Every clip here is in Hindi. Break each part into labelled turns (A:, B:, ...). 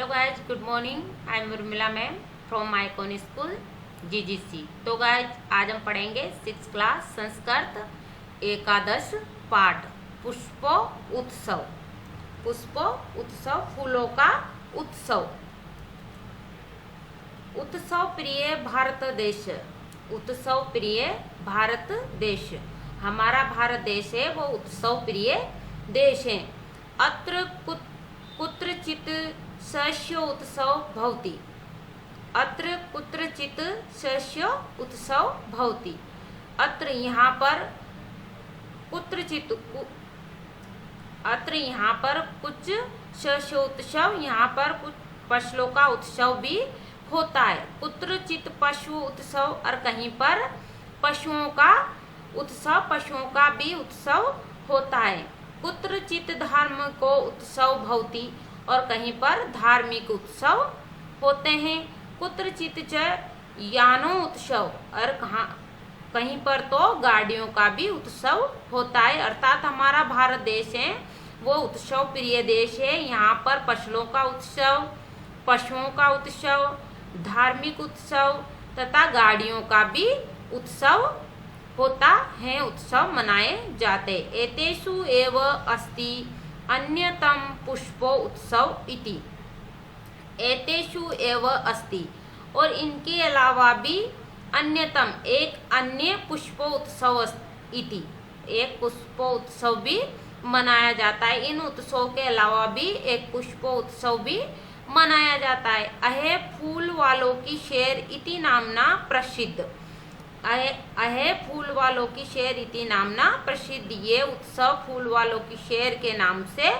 A: Hello guys, good morning. I am Urmila ma'am from my कॉन स्कूल जीजीसी। तो गाइज आज हम पढ़ेंगे 6th क्लास संस्कृत एकादश पाठ पुष्प उत्सव। पुष्प उत्सव, फूलों का उत्सव। उत्सव प्रिय भारत देश, उत्सव प्रिय भारत देश। हमारा भारत देश है वो उत्सव प्रिय देश है। अत्र कुत्रचित शस्य उत्सव भवति, अत्र कुत्रचित शस्य उत्सव भवति। अत्र यहाँ पर कुत्रचित, अत्र यहाँ पर कुछ शस्य उत्सव, यहाँ पर कुछ फसलों का उत्सव भी होता है। कुत्रचित पशु उत्सव, और कहीं पर पशुओं का उत्सव, पशुओं का भी उत्सव होता है। कुत्रचित धर्म को उत्सव भवति, और कहीं पर धार्मिक उत्सव होते हैं। कुत्रचित च यानो उत्सव, और कहीं पर तो गाड़ियों का भी उत्सव होता है। अर्थात हमारा भारत देश है वो उत्सव प्रिय देश है। यहाँ पर फसलों का उत्सव, पशुओं का उत्सव, धार्मिक उत्सव तथा गाड़ियों का भी उत्सव होता है, उत्सव मनाए जाते। एतेषु एव अस्ति अन्यतम पुष्प उत्सव इति। एतेषु एव अस्ति, और इनके अलावा भी अन्यतम एक अन्य पुष्प उत्सव इति, एक पुष्प उत्सव भी मनाया जाता है। इन उत्सव के अलावा भी एक पुष्प उत्सव भी मनाया जाता है। अहे फूल वालों की शहर इति नामना प्रसिद्ध, अहे फूल वालों की शहर इति नामना प्रसिद्ध। ये उत्सव फूल वालों की शहर के नाम से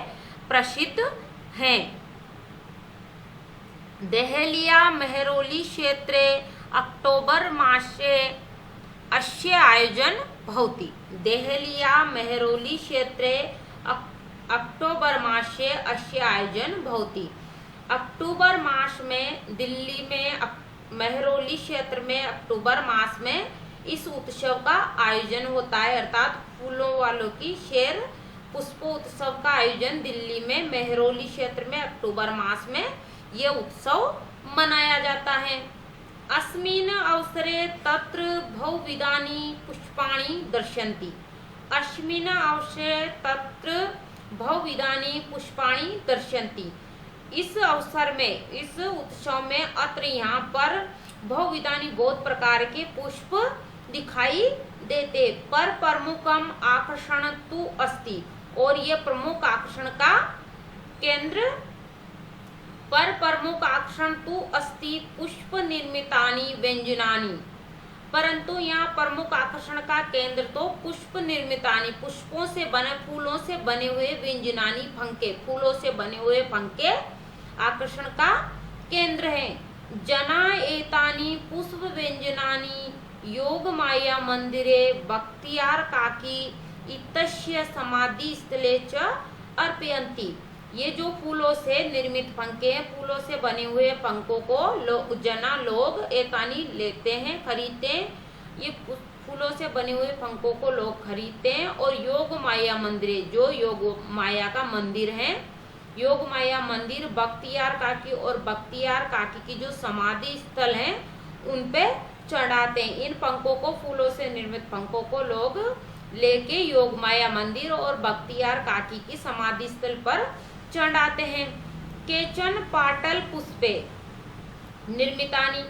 A: प्रसिद्ध हैं। देहलिया मेहरौली क्षेत्रे अक्टोबर मासे अस्य आयोजन भवति। देहलिया मेहरौली क्षेत्रे अक्टोबर मासे अस्य आयोजन भवति। अक्टूबर मास में दिल्ली में मेहरौली क्षेत्र में अक्टूबर मास में इस उत्सव का आयोजन होता है। अर्थात फूलों वालों की शहर पुष्प उत्सव का आयोजन दिल्ली में मेहरौली क्षेत्र में अक्टूबर मास में ये उत्सव मनाया जाता है। अस्मिन् अवसरे तत्र बहुविधानि पुष्पाणि दर्शन्ति। अस्मिन् अवसरे तत्र बहुविधानि पुष्पाणि दर्शन्ति। इस अवसर में, इस उत्सव में, अत्र यहाँ पर बहुविधानि बहुत प्रकार के पुष्प दिखाई देते। पर प्रमुखम आकर्षण तु अस्ति, और ये प्रमुख आकर्षण का केंद्र, पर प्रमुख आकर्षण तु अस्ति पुष्प निर्मितानि व्यंजनानि। परंतु यहाँ प्रमुख आकर्षण का केंद्र तो पुष्प निर्मितानि, पुष्पों से बने, फूलों से बने हुए व्यंजनानि, फंके, फूलों से बने हुए फंके आकर्षण का केंद्र है। जना एतानि पुष्प व्यंजनानि योग माया मंदिरे बख्तियार काकी इत्यस्य समाधि स्थले च अर्पयन्ति। ये जो फूलों से निर्मित पंखे हैं, फूलों से बने हुए पंखों को जना लोग एतानी लेते हैं, खरीदते हैं। ये फूलों से बने हुए पंखों को लोग खरीदते हैं, और योग माया मंदिर, जो योग माया का मंदिर है, योग माया मंदिर बख्तियार काकी, और बख्तियार काकी की जो समाधि स्थल है उन पे चढ़ाते हैं। इन पंखों को, फूलों से निर्मित पंखों को लोग लेके योग माया मंदिर और बख्तियार काकी की समाधि स्थल पर चढ़ाते हैं। केचन पाटल पुष्पे निर्मितानि,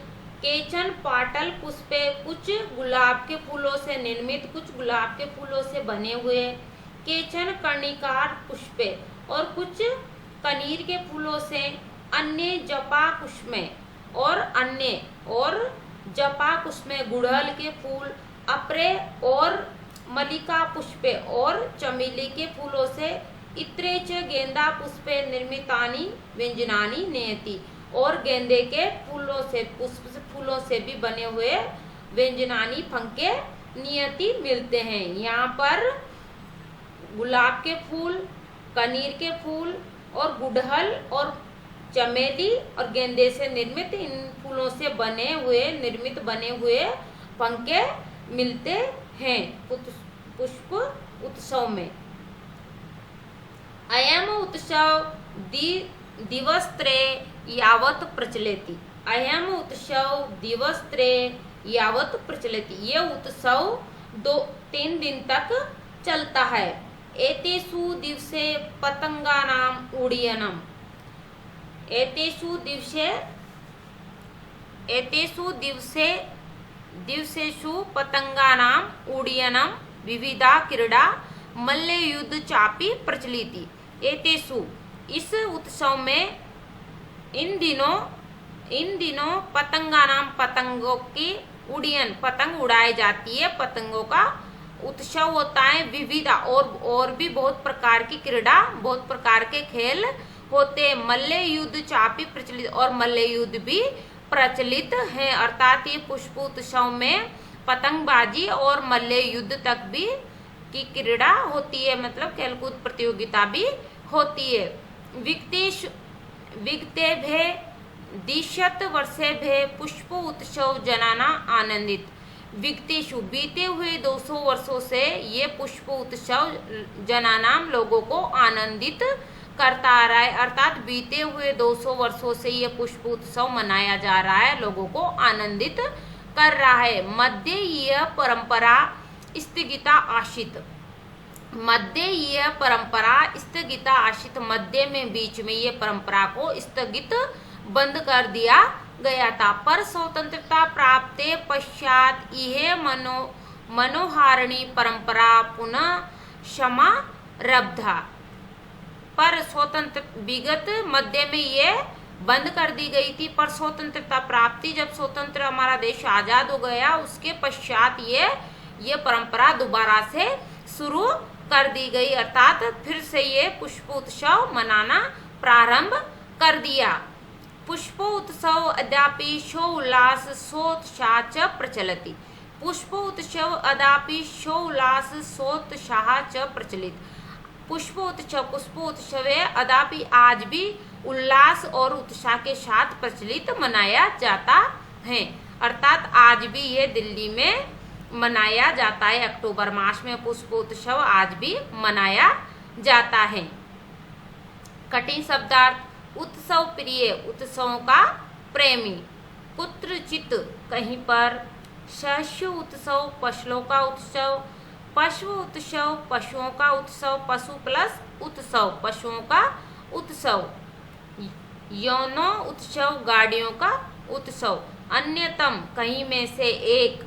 A: केचन पाटल पुष्पे, कुछ गुलाब के फूलों से निर्मित, कुछ गुलाब के फूलों से बने हुए। केचन कर्णिकार पुष्पे, और कुछ कनीर के फूलों से। अन्य जपा कुसुमे, और अन्य और जपा कुसुमे गुड़हल के फूल। अपरे और मल्लिका पुष्पे, और चमेली के फूलों से। इत्रे च गेंदा पुष्पे निर्मितानि व्यंजनानि नेति, और गेंदे के फूलों से, पुष्प से, फूलों से भी बने हुए व्यंजनानि फंके नियति मिलते हैं। यहाँ पर गुलाब के फूल, कनीर के फूल, और गुड़हल और चमेली और गेंदे से निर्मित इन फूलों से बने हुए, निर्मित बने हुए पंखे मिलते हैं पुष्प उत्सव में। अयम उत्सव दिवसत्रये यावत् प्रचलति। अयम उत्सव दिवसत्रय यावत् प्रचलति। ये उत्सव 2-3 दिन तक चलता है। एतेषु दिवसे पतंगानाम उड्डयनम। दिवसेषु पतंगानाम उड्डयनम विविधा क्रीडा मल्लयुद्ध चापि प्रचलिति। एतेषु इस उत्सव में इन दिनों पतंगानाम पतंगों की उड्डयन पतंग उड़ाई जाती है, पतंगों का उत्सव होता है। विविधा और भी बहुत प्रकार की क्रीडा, बहुत प्रकार के खेल होते। मल्ल युद्ध चापी प्रचलित और मल्ल युद्ध भी प्रचलित है। अर्थात ये पुष्प उत्सव में पतंगबाजी और मल्ल युद्ध तक भी की क्रीडा होती है, मतलब खेलकूद प्रतियोगिता भी होती है। विगतेभ्य दिशत वर्षेभ्य पुष्प उत्सव जनाना आनंदित। विगतेषु बीते हुए 200 वर्षों से ये पुष्प उत्सव जनानाम लोगों को आनंदित करता आ रहा है। अर्थात बीते हुए 200 वर्षों से ये पुष्प उत्सव मनाया जा रहा है, लोगों को आनंदित कर रहा है। मध्य यह परंपरा स्थगिता आशित। मध्य यह परंपरा स्थगिता आशित। मध्य में बीच में ये परंपरा को स्थगित बंद कर दिया गया था। पर स्वतंत्रता प्राप्त पश्चात यह मनोहारिणी परंपरा पुनः समारब्धा। पर स्वतंत्र विगत मध्य में ये बंद कर दी गई थी, पर स्वतंत्रता प्राप्ति जब स्वतंत्र हमारा देश आजाद हो गया उसके पश्चात ये परंपरा दोबारा से शुरू कर दी गई। अर्थात फिर से ये पुष्प उत्सव मनाना प्रारंभ कर दिया। पुष्प उत्सव अद्यापि शोल्लास सोत्साह च प्रचलति। पुष्प उत्सव अद्यापि शोल्लास सोत्साह च प्रचलित। पुष्प उत्सव अद्यापि आज भी उल्लास और उत्साह के साथ प्रचलित मनाया जाता है। अर्थात आज भी ये दिल्ली में मनाया जाता है। अक्टूबर मास में पुष्प उत्सव आज भी मनाया जाता है। कठिन शब्दार्थ। उत्सव प्रिय, उत्सवों का प्रेमी। कुत्रचित, कहीं पर। शस्य उत्सव, फसलों का उत्सव। पशु उत्सव, पशुओं का उत्सव। पशु प्लस उत्सव, पशुओं का उत्सव। यौनो उत्सव, गाड़ियों का उत्सव। अन्यतम, कहीं में से एक।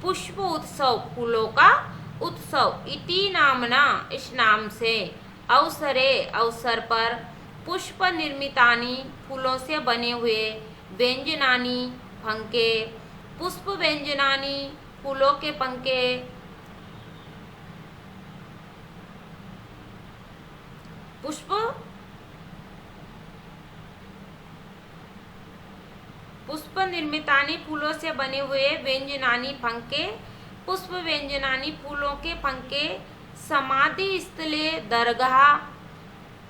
A: पुष्प उत्सव, फूलों का उत्सव। इति नामना, इस नाम से। अवसरे, अवसर पर। पुष्प निर्मितानि, फूलों से बने हुए। व्यंजनानि, पंखे। पुष्प व्यंजनानि, फूलों के पंखे। पुष्प निर्मितानि, फूलों से बने हुए। व्यंजनानि, पंखे। पुष्प व्यंजनानि, फूलों के पंखे। समाधि स्थले दरगाह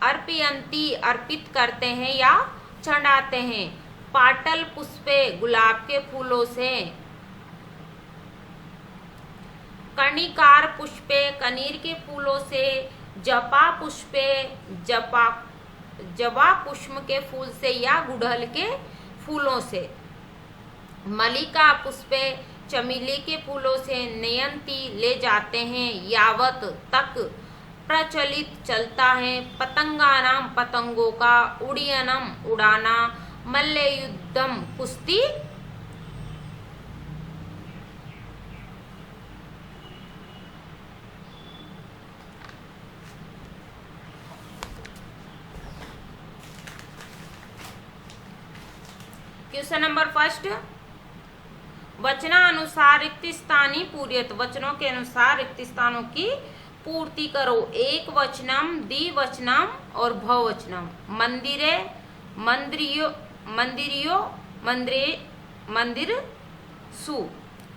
A: अर्पयन्ति, अर्पित करते हैं या चढ़ाते हैं। पाटल पुष्पे, गुलाब के फूलों से। कर्णिकार पुष्पे, कनीर के फूलों से। जपा पुष्पे, जवा पुष्प के फूल से या गुड़हल के फूलों से। मल्लिका पुष्पे, चमेली के फूलों से। नयंती, ले जाते हैं। यावत, तक। प्रचलित, चलता है। पतंगानाम, पतंगों का। उड्डयनम, उड़ाना। मल्लयुद्धम, कुश्ती। Question number first. वचनानुसार रिक्त स्थानी पूर्यत। वचनों के अनुसार रिक्त स्थानों की पूर्ति करो। एक वचनम, द्विवचनम और बहुवचनम। मंदिरे, मंदिरियो, मंदिरियो, मंदिर सु।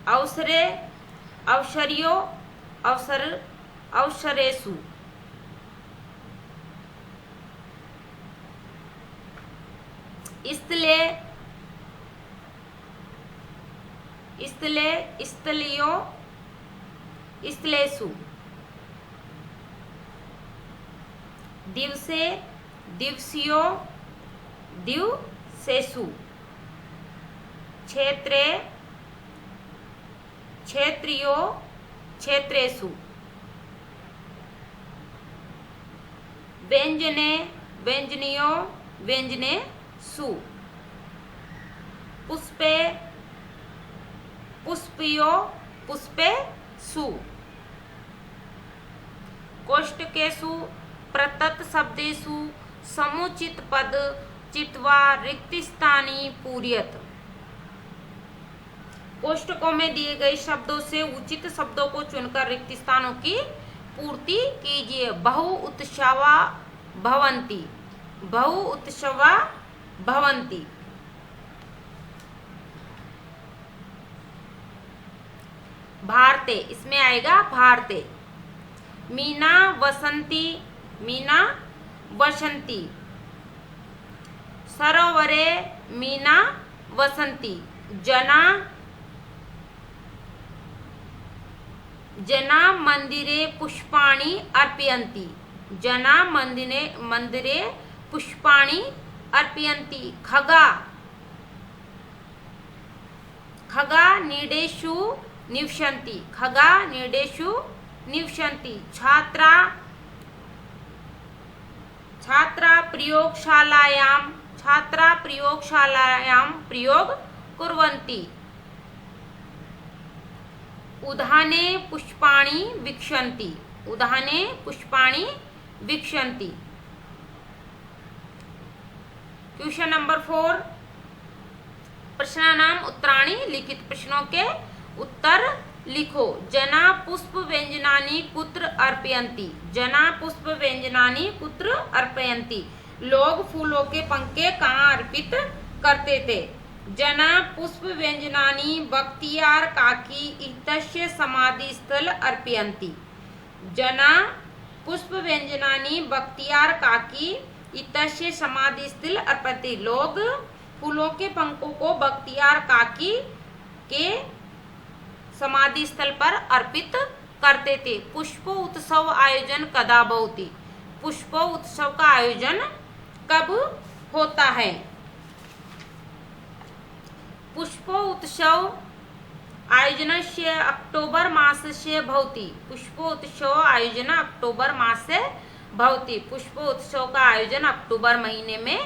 A: अवसरे, अवसरियो, अवसरेसु। स्थले, स्थलियो, स्थलेसु। दिवसे, दिवसियो, सेसु, क्षेत्रे क्षेत्रियो क्षेत्रेषु, व्यंजने व्यंजनियो व्यंजनेषु, पुष्पे पुष्पियो पुष्पेषु, कोष्टकेषु प्रतत शब्देषु समुचित पद चित्वा रिक्तस्थानी पूर्यत। कोष्टकों में दिए गए शब्दों से उचित शब्दों को चुनकर रिक्त स्थानों की पूर्ति कीजिए। बहु उत्सवा भवन्ति, बहु उत्सवा भवन्ति। भारते, इसमें आएगा भारते। मीना वसंती, मीना वसंती। सरोवरे मीना वसंती। जना जना मंदिरे पुष्पाणि अर्पयन्ति, जना मंदिरे पुष्पाणि अर्पयन्ति। खगा खगा नीडेषु निवसन्ति, खगा नीडेषु निवसन्ति। छात्रा छात्रा प्रयोगशालायां, छात्रा प्रयोगशालायां प्रयोग कुर्वन्ति। उद्याने पुष्पाणि विकसन्ति, उद्याने पुष्पाणि विकसन्ति। क्वेश्चन नंबर 4, प्रश्नानाम उत्तराणि। लिखित प्रश्नों के उत्तर लिखो। जना पुष्प व्यंजनानि कुत्र अर्पयन्ति, जना पुष्प व्यंजनानि कुत्र अर्पयन्ति। लोग फूलों के पंखे कहाँ अर्पित करते थे। जना पुष्प व्यंजनानि बख्तियार काकी इत्यस्य समाधि स्थल अर्पयन्ति, जना पुष्प व्यंजनानि बख्तियार काकी इत्यस्य समाधि स्थल अर्पयन्ति। लोग फूलों के पंखों को बख्तियार काकी के समाधि स्थल पर अर्पित करते थे। पुष्प उत्सव आयोजन कदा भवति, पुष्प उत्सव का आयोजन कब होता है। पुष्प उत्सव आयोजनस्य अक्टोबर मासस्य भवति, पुष्प उत्सव आयोजन अक्टोबर मासे भवति। पुष्प उत्सव का आयोजन अक्टूबर महीने में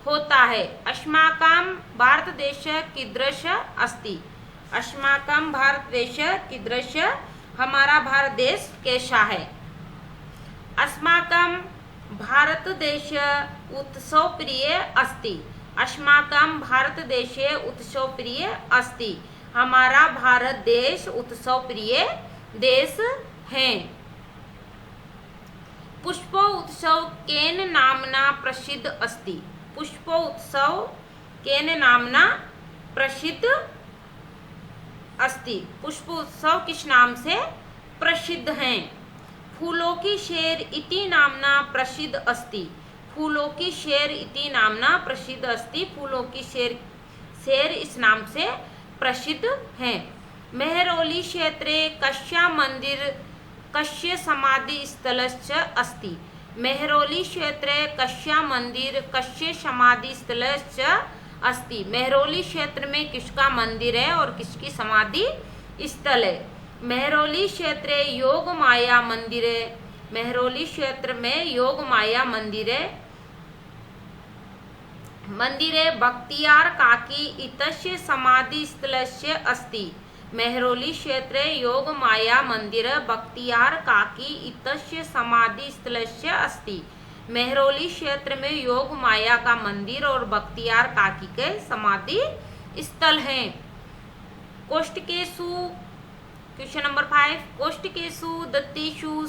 A: होता है। अस्माकं भारतदेश कीदृश अस्ति, अस्माकं भारतदेश कीदृश, हमारा भारत देश कैसा है। अस्माकं भारतदेश उत्सव प्रिय अस्ति, अस्माकं भारतदेश उत्सव प्रिय अस्ति, हमारा भारत देश उत्सव प्रिय देश है। पुष्प उत्सव केन नामना प्रसिद्ध अस्ति, पुष्प उत्सव केन नामना प्रसिद्ध अस्ति, पुष्प उत्सव किस नाम से प्रसिद्ध हैं। फूलों की शेर इति नामना प्रसिद्ध अस्ति, फूलों की शेर इति नामना प्रसिद्ध अस्ति, फूलों की शेर इस नाम से प्रसिद्ध हैं। मेहरौली क्षेत्रे कस्य मंदिर कस्य समाधि स्थलश्च अस्ति, मेहरौली क्षेत्रे कस्य मंदिर कस्य समाधि स्थलश्च अस्ति। मेहरौली क्षेत्र में किसका मंदिर है और किसकी समाधि स्थल है। मेहरौली क्षेत्र योग माया मंदिर है, मेहरौली क्षेत्र में योग माया मंदिर है। मंदिरे बख्तियार काकी इत्यस्य समाधि स्थलस्य अस्ति, मेहरौली क्षेत्र योग माया मंदिर बख्तियार काकी इत्यस्य समाधि स्थलस्य अस्ति। मेहरौली क्षेत्र में योग माया का मंदिर और बख्तियार काकी के समाधि स्थल हैं। कोष्टकेषु, क्वेश्चन नंबर 5, कोष्टकेषु दत्तेषु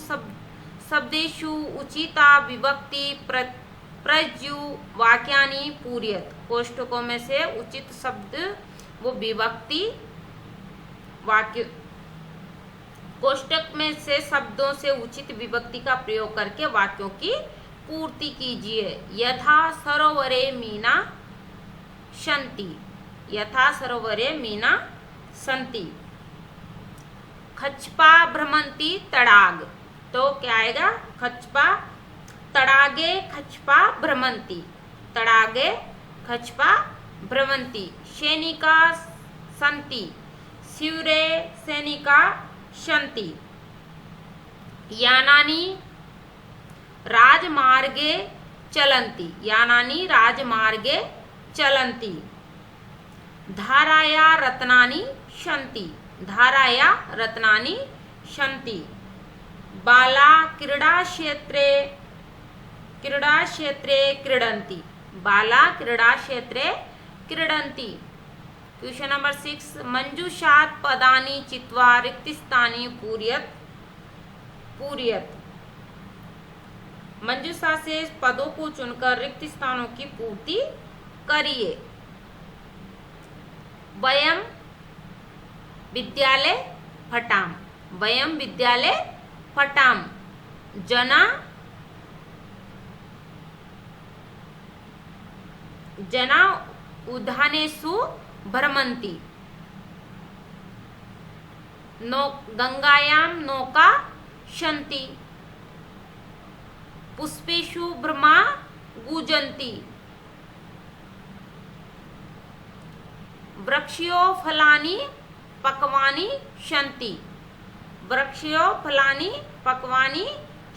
A: शब्देषु उचिता विभक्ति प्रज्यु वाक्यानि पूरयत। कोष्टकों में से उचित शब्द वो विभक्ति वाक्य, कोष्टक में से शब्दों से उचित विभक्ति का प्रयोग करके वाक्यों की पूर्ति कीजिए। यथा सरोवरे मीना सन्ति, यथा सरोवरे मीना सन्ति। खच्पा भ्रमन्ति तडाग, तो क्या आएगा, खच्पा। तडागे खच्पा भ्रमन्ति, तडागे खच्पा भ्रमन्ति, सैनिका सन्ति, शिविरे सैनिका सन्ति, यानानि राजमार्गे चलन्ति, यानानि राजमार्गे चलन्ति, धाराया रत्नानि सन्ति, धाराया रत्नानि सन्ति, बाला क्रीडाक्षेत्रे क्रीडन्ति, बाला क्रीडाक्षेत्रे क्रीडन्ति। क्वेश्चन नंबर 6, मंजूषात् पदानि चित्वा रिक्तस्थानि पूरयत्, मंजूषा से पदों को चुनकर रिक्त स्थानों की पूर्ति करिए। वयम विद्यालय पठाम, वयम विद्यालय पठाम, जना उद्यानेषु भ्रमन्ति, गंगायां नौका सन्ति, पुष्पेषु भ्रमा गूंजन्ति, वृक्षयो फलानि पक्वानि सन्ति, वृक्षयो फलानि पक्वानि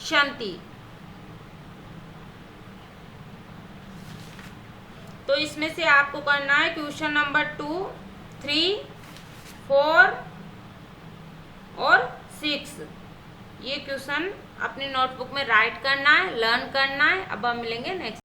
A: सन्ति। तो इसमें से आपको करना है क्वेश्चन नंबर 2, 3, 4 और 6। ये क्वेश्चन अपनी नोटबुक में राइट करना है, लर्न करना है। अब हम मिलेंगे नेक्स्ट।